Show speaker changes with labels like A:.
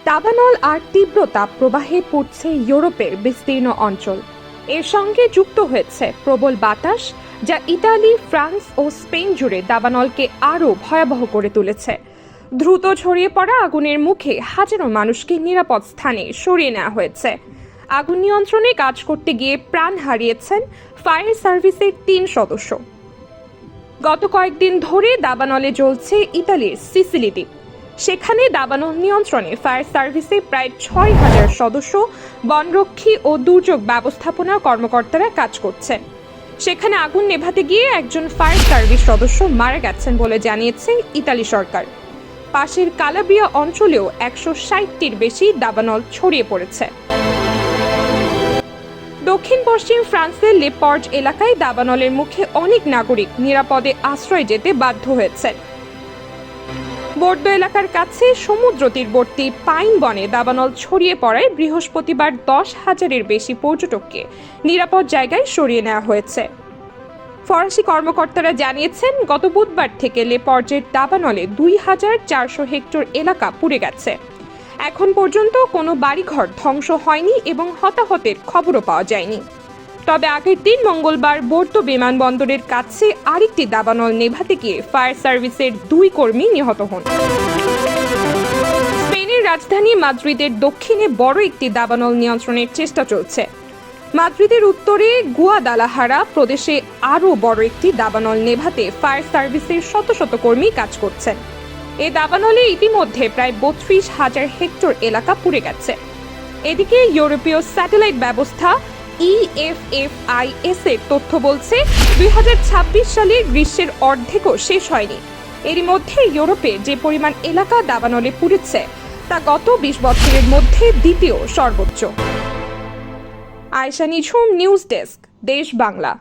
A: দাবানল আর তীব্র তাপপ্রবাহে পড়ছে ইউরোপের বিস্তীর্ণ অঞ্চল। এর সঙ্গে যুক্ত হয়েছে প্রবল বাতাস, যা ইতালি, ফ্রান্স ও স্পেন জুড়ে দাবানলকে আরও ভয়াবহ করে তুলেছে। দ্রুত ছড়িয়ে পড়া আগুনের মুখে হাজারো মানুষকে নিরাপদ স্থানে সরিয়ে নেওয়া হয়েছে। আগুন নিয়ন্ত্রণে কাজ করতে গিয়ে প্রাণ হারিয়েছেন ফায়ার সার্ভিসের 3 সদস্য। গত কয়েকদিন ধরে দাবানলে জ্বলছে ইতালির সিসিলি দ্বীপ। সেখানে দাবানল নিয়ন্ত্রণে ফায়ার সার্ভিসে প্রায় 6,000 সদস্য, বনরক্ষী ও দুর্যোগ ব্যবস্থাপনা কর্মকর্তারা কাজ করছেন। সেখানে আগুন নেভাতে গিয়ে একজন ফায়ার সার্ভিস সদস্য মারা গেছেন বলে জানিয়েছে ইতালি সরকার। পাশের কালাব্রিয়া অঞ্চলেও 160টির বেশি দাবানল ছড়িয়ে পড়েছে। দক্ষিণ পশ্চিম ফ্রান্সের লেপর্জ এলাকায় দাবানলের মুখে অনেক নাগরিক নিরাপদে আশ্রয় যেতে বাধ্য হয়েছেন। বোর্দো এলাকার কাছে সমুদ্র তীরবর্তী পাইন বনে দাবানল ছড়িয়ে পড়ায় বৃহস্পতিবার 10,000-এর বেশি পর্যটককে নিরাপদ জায়গায় সরিয়ে নেওয়া হয়েছে। ফরাসি কর্মকর্তারা জানিয়েছেন, গত বুধবার থেকে লেপর্জের দাবানলে 2,400 হেক্টর এলাকা পুড়ে গেছে। এখন পর্যন্ত কোনো বাড়িঘর ধ্বংস হয়নি এবং হতাহতের খবরও পাওয়া যায়নি। তবে আগের দিন মঙ্গলবার বোর্দো বিমানবন্দরের কাছে আরেকটি দাবানল নেভাতে গিয়ে ফায়ার সার্ভিসের 2 কর্মী নিহত হন। স্পেনের রাজধানী মাদ্রিদের দক্ষিণে বড় একটি দাবানল নিয়ন্ত্রণের চেষ্টা চলছে। মাদ্রিদের উত্তরে গুয়াদালাহারা প্রদেশে আরও বড় একটি দাবানল নেভাতে ফায়ার সার্ভিসের শত শত কর্মী কাজ করছেন। এই দাবানলে ইতিমধ্যে প্রায় 32,000 হেক্টর এলাকা পুড়ে গেছে। এদিকে ইউরোপীয় স্যাটেলাইট ব্যবস্থা EFFIS এর তথ্য বলছে, 2026 সালের গ্রীষ্মের অর্ধেকও শেষ হয়নি। এরই মধ্যে ইউরোপে যে পরিমাণ এলাকা দাবানলে পুড়েছে তা গত 20 বছরের মধ্যে দ্বিতীয় সর্বোচ্চ। আয়েশা নিঝুম, নিউজ ডেস্ক, দেশ বাংলা।